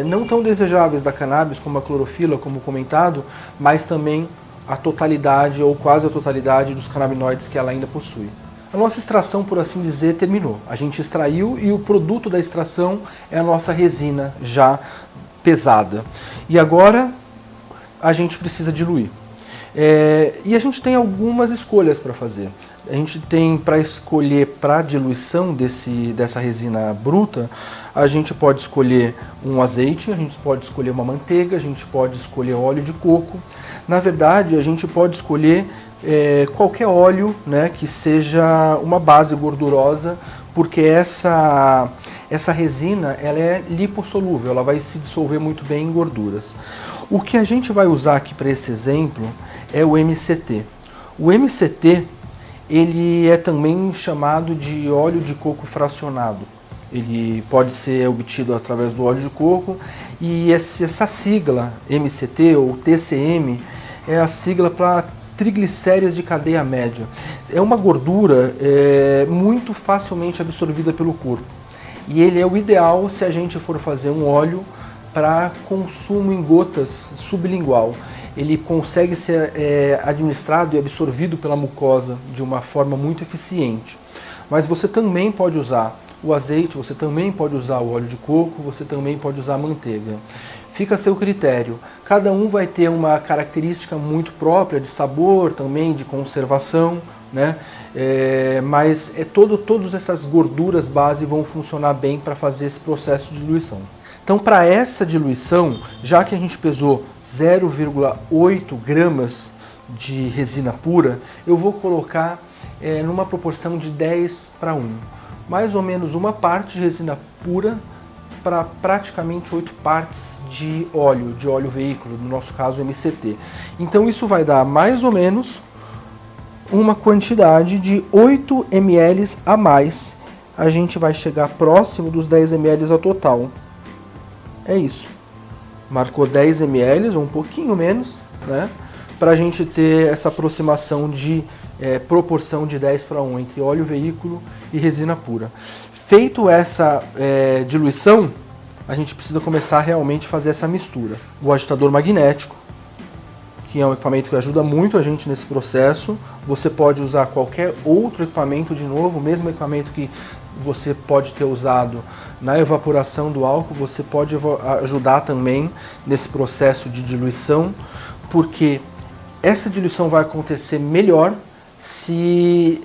não tão desejáveis da cannabis, como a clorofila, como comentado, mas também a totalidade ou quase a totalidade dos canabinoides que ela ainda possui. A nossa extração, por assim dizer, terminou. A gente extraiu e o produto da extração é a nossa resina já pesada. E agora a gente precisa diluir. E a gente tem algumas escolhas para fazer. A gente tem para escolher para a diluição dessa resina bruta, a gente pode escolher um azeite, a gente pode escolher uma manteiga, a gente pode escolher óleo de coco. Na verdade, a gente pode escolher qualquer óleo, né, que seja uma base gordurosa, porque essa resina ela é lipossolúvel, ela vai se dissolver muito bem em gorduras. O que a gente vai usar aqui para esse exemplo é o MCT. O MCT ele é também chamado de óleo de coco fracionado. Ele pode ser obtido através do óleo de coco e essa sigla MCT ou TCM é a sigla para triglicérides de cadeia média. É uma gordura muito facilmente absorvida pelo corpo. E ele é o ideal se a gente for fazer um óleo para consumo em gotas sublingual. Ele consegue ser administrado e absorvido pela mucosa de uma forma muito eficiente. Mas você também pode usar o azeite, você também pode usar o óleo de coco, você também pode usar a manteiga. Fica a seu critério. Cada um vai ter uma característica muito própria de sabor, também de conservação, né? Mas todas essas gorduras base vão funcionar bem para fazer esse processo de diluição. Então, para essa diluição, já que a gente pesou 0,8 gramas de resina pura, eu vou colocar numa proporção de 10:1. Mais ou menos uma parte de resina pura para praticamente 8 partes de óleo veículo, no nosso caso MCT. Então isso vai dar mais ou menos uma quantidade de 8 ml a mais a gente vai chegar próximo dos 10 ml ao total. É isso. Marcou 10 ml ou um pouquinho menos, né? Para a gente ter essa aproximação de proporção de 10:1 entre óleo veículo e resina pura. Feito essa diluição, a gente precisa começar realmente a fazer essa mistura. O agitador magnético, que é um equipamento que ajuda muito a gente nesse processo. Você pode usar qualquer outro equipamento de novo, o mesmo equipamento que você pode ter usado na evaporação do álcool, você pode ajudar também nesse processo de diluição, porque essa diluição vai acontecer melhor se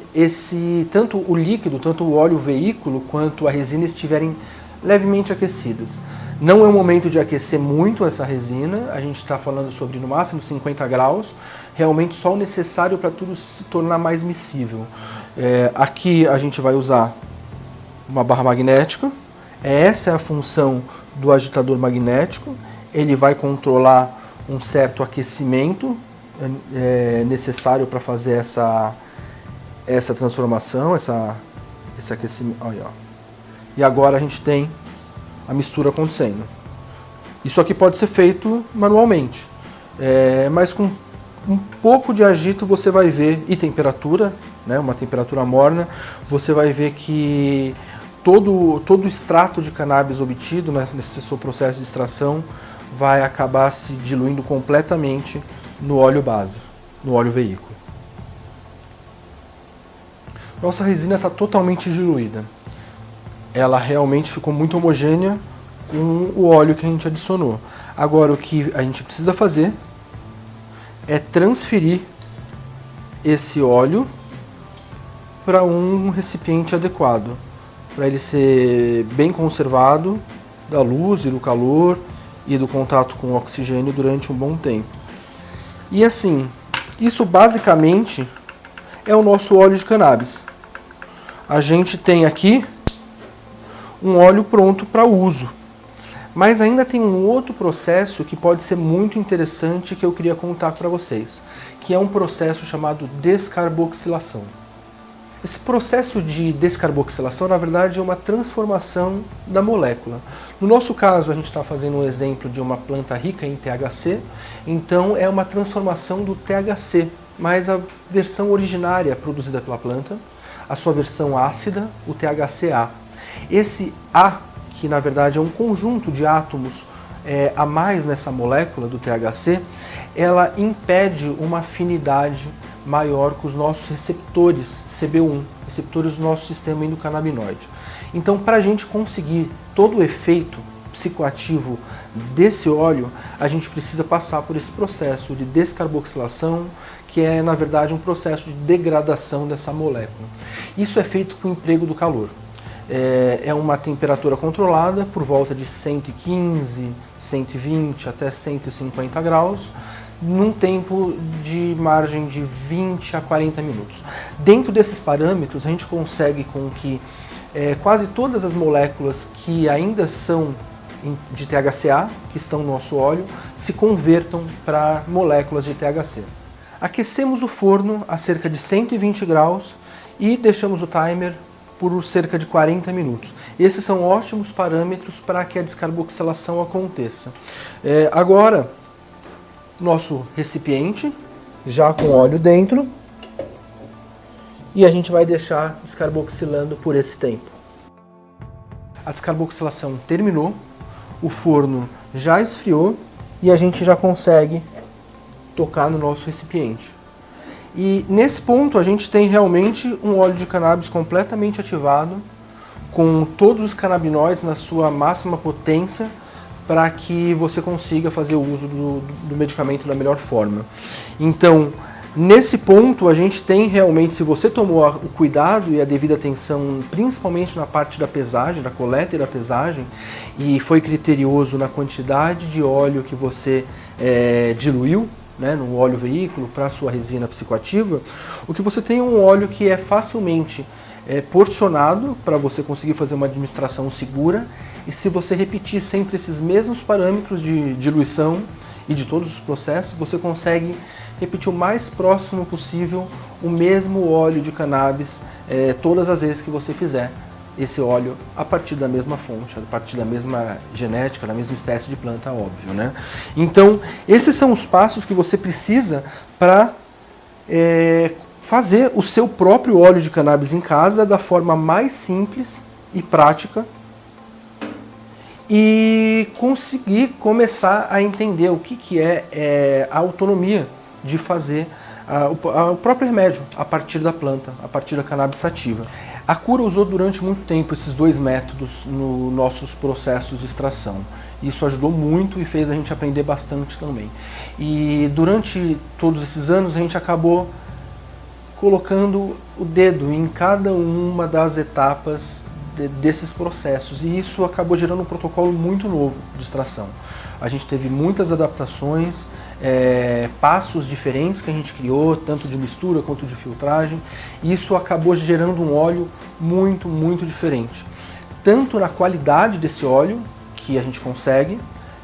tanto o líquido, tanto o óleo veículo quanto a resina estiverem levemente aquecidas. Não é o momento de aquecer muito essa resina, a gente está falando sobre no máximo 50 graus, realmente só o necessário para tudo se tornar mais miscível. Aqui a gente vai usar uma barra magnética, essa é a função do agitador magnético, ele vai controlar um certo aquecimento necessário para fazer essa transformação, esse aquecimento. Olha, ó. E agora a gente tem a mistura acontecendo. Isso aqui pode ser feito manualmente, mas com um pouco de agito você vai ver, e temperatura, né, uma temperatura morna, você vai ver que todo o extrato de cannabis obtido nesse seu processo de extração vai acabar se diluindo completamente no óleo base, no óleo veículo. Nossa resina está totalmente diluída. Ela realmente ficou muito homogênea com o óleo que a gente adicionou. Agora o que a gente precisa fazer é transferir esse óleo para um recipiente adequado, para ele ser bem conservado da luz e do calor e do contato com o oxigênio durante um bom tempo. E assim, isso basicamente é o nosso óleo de cannabis. A gente tem aqui um óleo pronto para uso. Mas ainda tem um outro processo que pode ser muito interessante que eu queria contar para vocês, que é um processo chamado descarboxilação. Esse processo de descarboxilação, na verdade, é uma transformação da molécula. No nosso caso, a gente está fazendo um exemplo de uma planta rica em THC, então é uma transformação do THC, mas a versão originária produzida pela planta, a sua versão ácida, o THCA. Esse A, que na verdade é um conjunto de átomos a mais nessa molécula do THC, ela impede uma afinidade maior com os nossos receptores CB1, receptores do nosso sistema endocannabinoide. Então, para a gente conseguir todo o efeito psicoativo desse óleo, a gente precisa passar por esse processo de descarboxilação, que é, na verdade, um processo de degradação dessa molécula. Isso é feito com o emprego do calor. É uma temperatura controlada por volta de 115, 120 até 150 graus, num tempo de margem de 20 a 40 minutos. Dentro desses parâmetros, a gente consegue com que quase todas as moléculas que ainda são de THCA, que estão no nosso óleo, se convertam para moléculas de THC. Aquecemos o forno a cerca de 120 graus e deixamos o timer por cerca de 40 minutos. Esses são ótimos parâmetros para que a descarboxilação aconteça. Agora, nosso recipiente, já com óleo dentro, e a gente vai deixar descarboxilando por esse tempo. A descarboxilação terminou, o forno já esfriou e a gente já consegue tocar no nosso recipiente. E nesse ponto a gente tem realmente um óleo de cannabis completamente ativado, com todos os canabinoides na sua máxima potência, para que você consiga fazer o uso do medicamento da melhor forma. Então, nesse ponto a gente tem realmente, se você tomou o cuidado e a devida atenção, principalmente na parte da pesagem, da coleta e da pesagem, e foi criterioso na quantidade de óleo que você diluiu, né, no óleo veículo para a sua resina psicoativa, o que você tem é um óleo que é facilmente porcionado para você conseguir fazer uma administração segura, e se você repetir sempre esses mesmos parâmetros de diluição e de todos os processos, você consegue repetir o mais próximo possível o mesmo óleo de cannabis todas as vezes que você fizer esse óleo a partir da mesma fonte, a partir da mesma genética, da mesma espécie de planta, óbvio, né? Então, esses são os passos que você precisa para fazer o seu próprio óleo de cannabis em casa da forma mais simples e prática e conseguir começar a entender o que é a autonomia de fazer o próprio remédio a partir da planta, a partir da cannabis sativa. A Cura usou durante muito tempo esses dois métodos nos nossos processos de extração. Isso ajudou muito e fez a gente aprender bastante também. E durante todos esses anos a gente acabou colocando o dedo em cada uma das etapas desses processos, e isso acabou gerando um protocolo muito novo de extração. A gente teve muitas adaptações, passos diferentes que a gente criou, tanto de mistura quanto de filtragem, e isso acabou gerando um óleo muito, muito diferente. Tanto na qualidade desse óleo, que a gente consegue,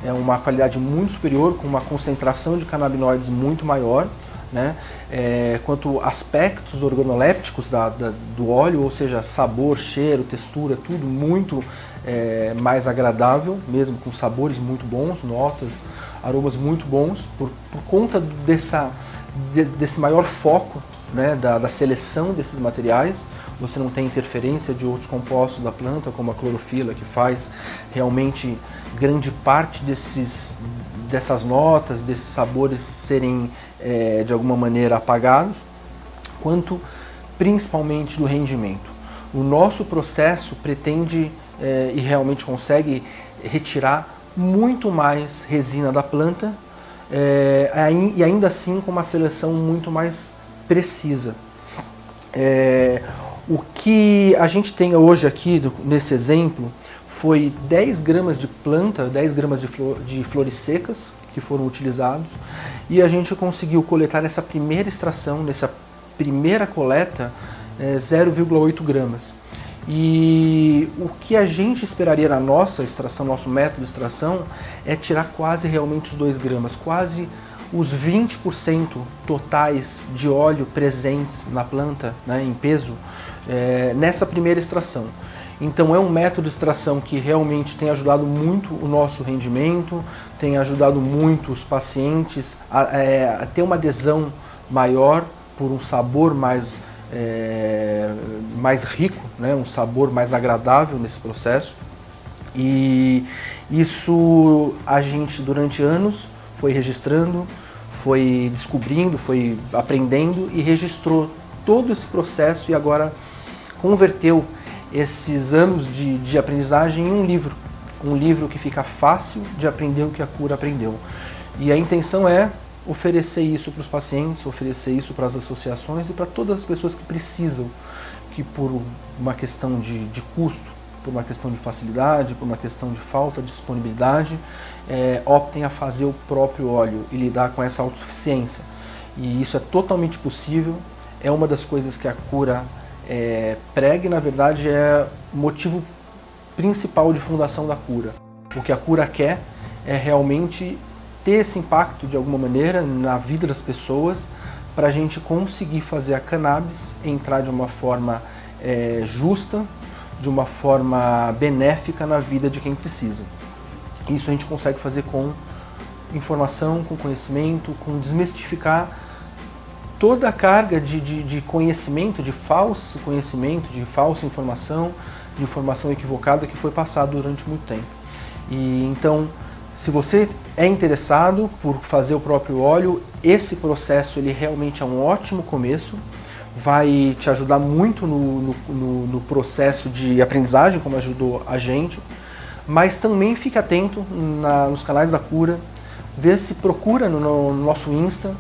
é uma qualidade muito superior, com uma concentração de canabinoides muito maior, né? Quanto aspectos organolépticos do óleo, ou seja, sabor, cheiro, textura, tudo muito mais agradável, mesmo com sabores muito bons, notas, aromas muito bons, por conta desse maior foco, né, da seleção desses materiais. Você não tem interferência de outros compostos da planta, como a clorofila, que faz realmente grande parte dessas notas, desses sabores serem de alguma maneira apagados, quanto principalmente do rendimento. O nosso processo pretende e realmente consegue retirar muito mais resina da planta e ainda assim com uma seleção muito mais precisa. O que a gente tem hoje aqui nesse exemplo foi 10 gramas de planta, 10 gramas de flores secas que foram utilizados, e a gente conseguiu coletar nessa primeira extração, nessa primeira coleta, 0,8 gramas. E o que a gente esperaria na nossa extração, nosso método de extração, é tirar quase realmente os 2 gramas, quase os 20% totais de óleo presentes na planta, né, em peso, nessa primeira extração. Então é um método de extração que realmente tem ajudado muito o nosso rendimento, tem ajudado muito os pacientes a ter uma adesão maior por um sabor mais rico, né? Um sabor mais agradável nesse processo. E isso a gente durante anos foi registrando, foi descobrindo, foi aprendendo e registrou todo esse processo, e agora converteu esses anos de aprendizagem em um livro que fica fácil de aprender o que a Cura aprendeu. E a intenção é oferecer isso para os pacientes, oferecer isso para as associações e para todas as pessoas que precisam, que por uma questão de custo, por uma questão de facilidade, por uma questão de falta de disponibilidade, optem a fazer o próprio óleo e lidar com essa autossuficiência. E isso é totalmente possível, é uma das coisas que a Cura prega, e na verdade é o motivo principal de fundação da Cura. O que a Cura quer é realmente ter esse impacto de alguma maneira na vida das pessoas, para a gente conseguir fazer a cannabis entrar de uma forma justa, de uma forma benéfica na vida de quem precisa. Isso a gente consegue fazer com informação, com conhecimento, com desmistificar toda a carga de conhecimento, de falso conhecimento, de falsa informação, de informação equivocada que foi passada durante muito tempo. E então, se você é interessado por fazer o próprio óleo, esse processo ele realmente é um ótimo começo, vai te ajudar muito no processo de aprendizagem, como ajudou a gente, mas também fique atento nos canais da Cura, vê se procura no nosso Insta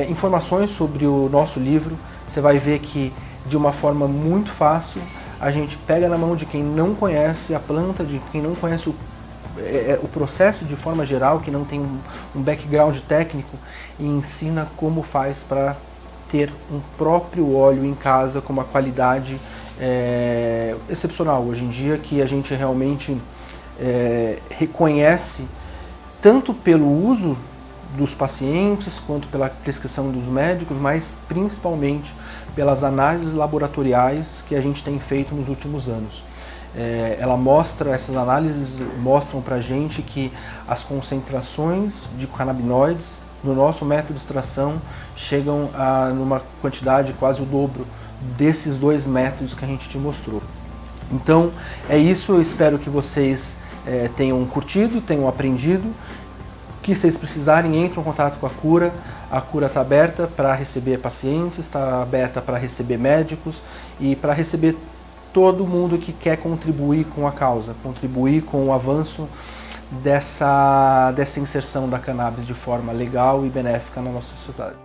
informações sobre o nosso livro. Você vai ver que de uma forma muito fácil a gente pega na mão de quem não conhece a planta, de quem não conhece o processo de forma geral, que não tem um background técnico, e ensina como faz para ter um próprio óleo em casa com uma qualidade excepcional hoje em dia, que a gente realmente reconhece tanto pelo uso dos pacientes quanto pela prescrição dos médicos, mas principalmente pelas análises laboratoriais que a gente tem feito nos últimos anos. ela mostra, essas análises mostram para a gente que as concentrações de canabinoides no nosso método de extração chegam a numa quantidade quase o dobro desses 2 métodos que a gente te mostrou. Então é isso, eu espero que vocês tenham curtido, tenham aprendido. O que vocês precisarem, entrem em contato com a Cura está aberta para receber pacientes, está aberta para receber médicos e para receber todo mundo que quer contribuir com a causa, contribuir com o avanço dessa inserção da cannabis de forma legal e benéfica na nossa sociedade.